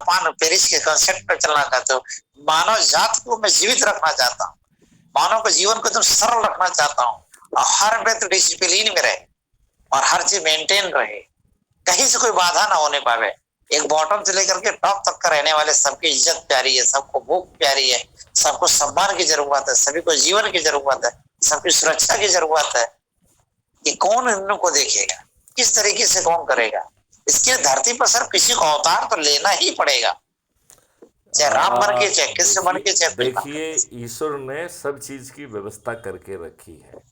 Japan Paris के concept पर चलना चाहते हो। मानव जात को मैं जीवित रखना चाहता हूँ, मानव के जीवन को एकदम सरल रखना चाहता हूँ, और हर व्यक्ति डिसिप्लिन में रहे और हर चीज मेंटेन रहे, कहीं से कोई बाधा ना होने पावे। एक बॉटम से लेकर के टॉप तक का रहने वाले सबकी इज्जत प्यारी है, सबको भूख प्यारी है, सबको सम्मान की जरूरत है, सभी को जीवन की जरूरत है, सबकी सुरक्षा की जरूरत है। कि कौन इन को देखेगा, किस तरीके से कौन करेगा? इसके धरती पर सर किसी को अवतार तो लेना ही पड़ेगा, चाहे राम बन के, चाहे कृष्ण बन के, चाहे देखिए, ईश्वर ने सब चीज की व्यवस्था करके रखी है,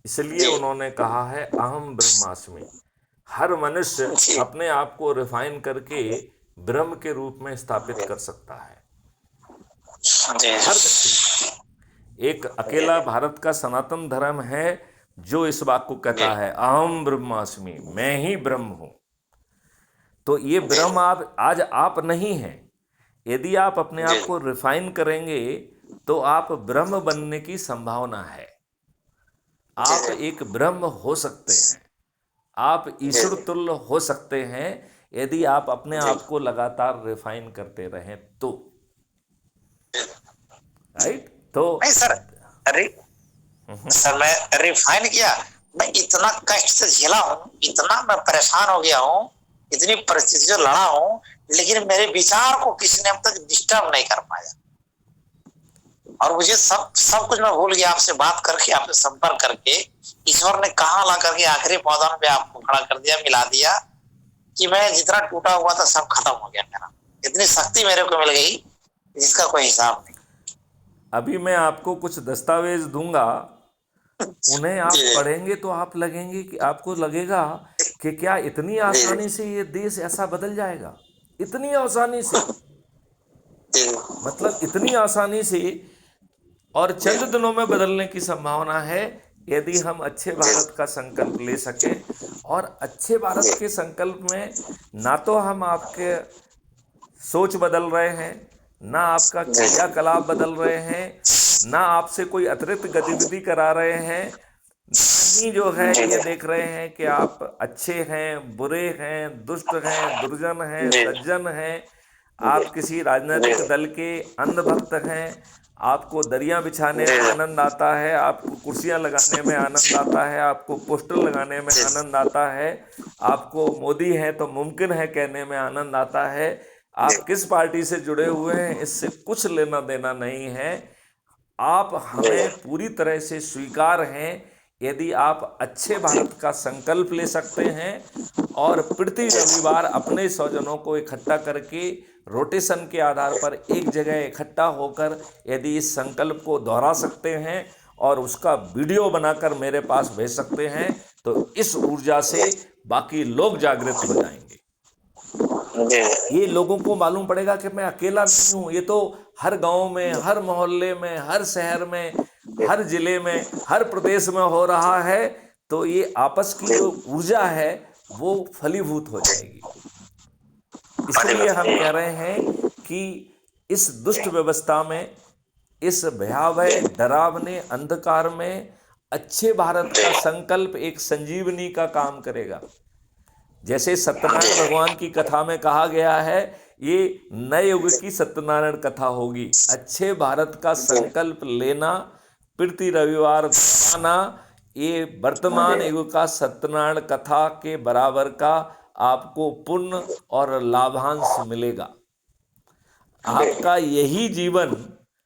इसलिए उन्होंने कहा है अहम ब्रह्मास्मि। हर मनुष्य अपने आप को रिफाइन करके ब्रह्म के रूप में स्थापित कर सकता है। हर व्यक्ति, एक अकेला भारत का सनातन धर्म है जो इस बात को कहता है अहम ब्रह्मास्मि, मैं ही ब्रह्म हूं। तो ये ब्रह्म आज आप नहीं हैं। यदि आप अपने आप को रिफाइन करेंगे तो आप ब्रह्म बनने की संभावना है। आप एक ब्रह्म हो सकते हैं, आप ईश्वर तुल्य हो सकते हैं, यदि आप अपने आप को लगातार रिफाइन करते रहें तो। राइट? तो नहीं सर, अरे सर मैं रिफाइन किया, मैं इतना कष्ट से झेला हूँ, इतना मैं परेशान हो गया हूँ, इतनी परिस्थिति से लड़ा हूँ, लेकिन मेरे विचार को किसी ने अब तक डिस्टर्ब नहीं कर पाया। और मुझे सब कुछ मैं भूल गया, आपसे बात करके, आपसे संपर्क करके ईश्वर ने कहाँ ला करके आखिरी पौधा पे आपको खड़ा कर दिया, मिला दिया, कि मैं जितना टूटा हुआ था सब खत्म हो गया मेरा। इतनी शक्ति मेरे को मिल गई जिसका कोई हिसाब नहीं। अभी मैं आपको कुछ दस्तावेज दूंगा, उन्हें आप पढ़ेंगे तो आपको लगेगा कि क्या इतनी आसानी से ये देश ऐसा बदल जाएगा? इतनी आसानी से, मतलब इतनी आसानी से, और चंद दिनों में बदलने की संभावना है यदि हम अच्छे भारत का संकल्प ले सके। और अच्छे भारत के संकल्प में ना तो हम आपके सोच बदल रहे हैं, ना आपका क्रियाकलाप बदल रहे हैं, ना आपसे कोई अतिरिक्त गतिविधि करा रहे हैं, नहीं जो है ये देख रहे हैं कि आप अच्छे हैं, बुरे हैं, दुष्ट हैं, दुर्जन हैं, सज्जन हैं, आप किसी राजनीतिक दल के अंधभक्त हैं, आपको दरियां बिछाने में आनंद आता है, आपको कुर्सियां लगाने में आनंद आता है, आपको पोस्टर लगाने में आनंद आता है, आपको मोदी है तो मुमकिन है कहने में आनंद आता है। आप किस पार्टी से जुड़े हुए हैं इससे कुछ लेना देना नहीं है। आप हमें पूरी तरह से स्वीकार हैं यदि आप अच्छे भारत का संकल्प ले सकते हैं और प्रति रविवार अपने स्वजनों को इकट्ठा करके रोटेशन के आधार पर एक जगह इकट्ठा होकर यदि इस संकल्प को दोहरा सकते हैं और उसका वीडियो बनाकर मेरे पास भेज सकते हैं, तो इस ऊर्जा से बाकी लोग जागृत हो जाएंगे। ये लोगों को मालूम पड़ेगा कि मैं अकेला नहीं हूं, ये तो हर गांव में, हर मोहल्ले में, हर शहर में, हर जिले में, हर प्रदेश में हो रहा है। तो ये आपस की जो ऊर्जा है वो फलीभूत हो जाएगी। इसलिए हम कह रहे हैं कि इस दुष्ट व्यवस्था में, इस भयावह डरावने अंधकार में अच्छे भारत का संकल्प एक संजीवनी का काम करेगा। जैसे सत्यनारायण भगवान की कथा में कहा गया है, ये नए युग की सत्यनारायण कथा होगी। अच्छे भारत का संकल्प लेना, प्रति रविवार दोहराना, ये वर्तमान युग का सत्यनारायण कथा के बराबर का आपको पुण्य और लाभांश मिलेगा। आपका यही जीवन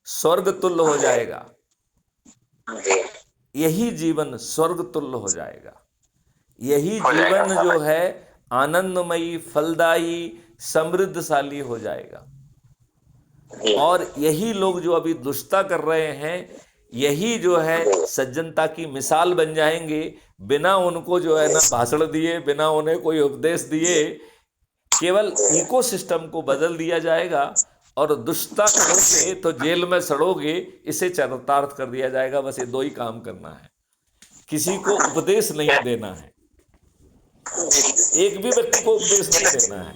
स्वर्ग तुल्य हो जाएगा, यही जीवन स्वर्ग तुल्य हो जाएगा। यही जीवन जो है आनंदमयी, फलदायी, समृद्धशाली हो जाएगा। और यही लोग जो अभी दुष्टता कर रहे हैं, यही जो है सज्जनता की मिसाल बन जाएंगे, बिना उनको जो है ना भाषण दिए, बिना उन्हें कोई उपदेश दिए, केवल इकोसिस्टम को बदल दिया जाएगा। और दुष्टता करोगे तो जेल में सड़ोगे, इसे चरितार्थ कर दिया जाएगा। बस ये दो ही काम करना है, किसी को उपदेश नहीं देना है, एक भी व्यक्ति को उपदेश नहीं देना है।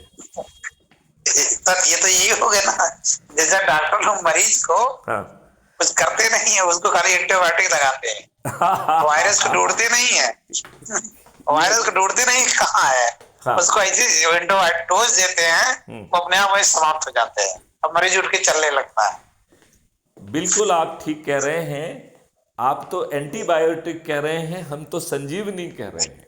ये तो ये हो गया ना, जैसे डॉक्टर लोग मरीज को कुछ करते नहीं है, उसको खाली एंटीबायोटिक लगाते हैं। वायरस को ढूंढते नहीं है, वायरस को ढूंढते नहीं कहाँ है, हाँ। उसको ऐसी विंडो डोज देते हैं, वो अपने आप वही समाप्त हो जाते हैं, अब मरीज उठ के चलने लगता है। बिल्कुल आप ठीक कह रहे हैं। आप तो एंटीबायोटिक कह रहे हैं, हम तो संजीवनी कह रहे हैं।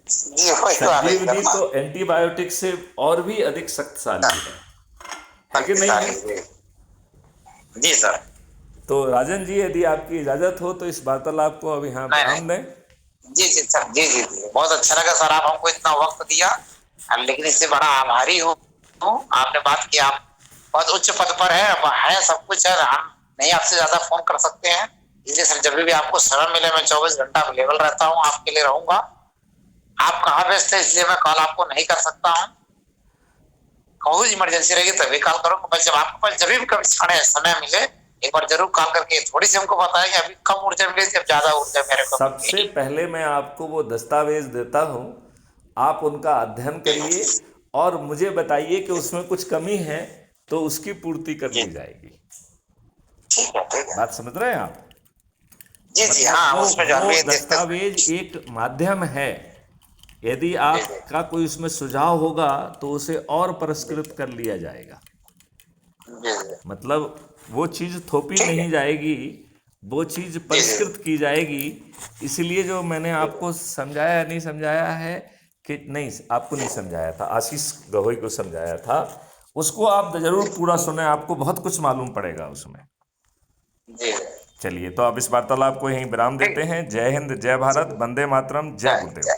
जी वही बात है संजीवनी ना, तो एंटीबायोटिक से और भी अधिक शक्तिशाली है कि नहीं है? शक्तिशाली। जी सर। तो राजन जी, यदि आपकी इजाजत हो तो इस वार्तालाप को अब यहाँ नहीं विराम दें। जी जी सर, जी जी जी, बहुत अच्छा लगा सर, आप हमको इतना वक्त दिया, लेकिन इससे बड़ा आभारी हूँ। आपने बात की, आप बहुत उच्च पद पर है, अब है सब कुछ है, हम नहीं आपसे ज्यादा फोन कर सकते हैं, इसलिए सर जब भी आपको समय मिले मैं 24 घंटा अवेलेबल रहता हूँ, आपके लिए रहूंगा। आप कहाँ व्यस्त है इसलिए मैं कॉल आपको नहीं कर सकता हूँ, कहूँ इमरजेंसी रहेगी तभी कॉल करो, बस जब आपके पास जब भी कभी समय मिले एक बार जरूर कॉल करके थोड़ी सी हमको बताया कि अभी कम ऊर्जा मिली थी, अब ज्यादा ऊर्जा मेरे को सबसे पहले मैं आपको वो दस्तावेज देता हूँ, आप उनका अध्ययन करिए और मुझे बताइए कि उसमें कुछ कमी है तो उसकी पूर्ति कर दी जाएगी। ठीक है, ठीक है। बात समझ रहे हैं आप? जी जी मतलब हाँ, उसमें जो वो भी दस्तावेज एक माध्यम है। यदि आपका कोई उसमें सुझाव होगा तो उसे और परिष्कृत कर लिया जाएगा। मतलब वो चीज़ थोपी नहीं जाएगी, वो चीज़ परिष्कृत की जाएगी। इसलिए जो मैंने आपको समझाया नहीं समझाया है कि नहीं, आपको नहीं समझाया था, आशीष गहोई को समझाया था, उसको आप जरूर पूरा सुने, आपको बहुत कुछ मालूम पड़ेगा उसमें। चलिए, तो अब इस वार्तालाप को यहीं विराम देते हैं। जय हिंद, जय भारत, वंदे मातरम, जय गुरुदेव।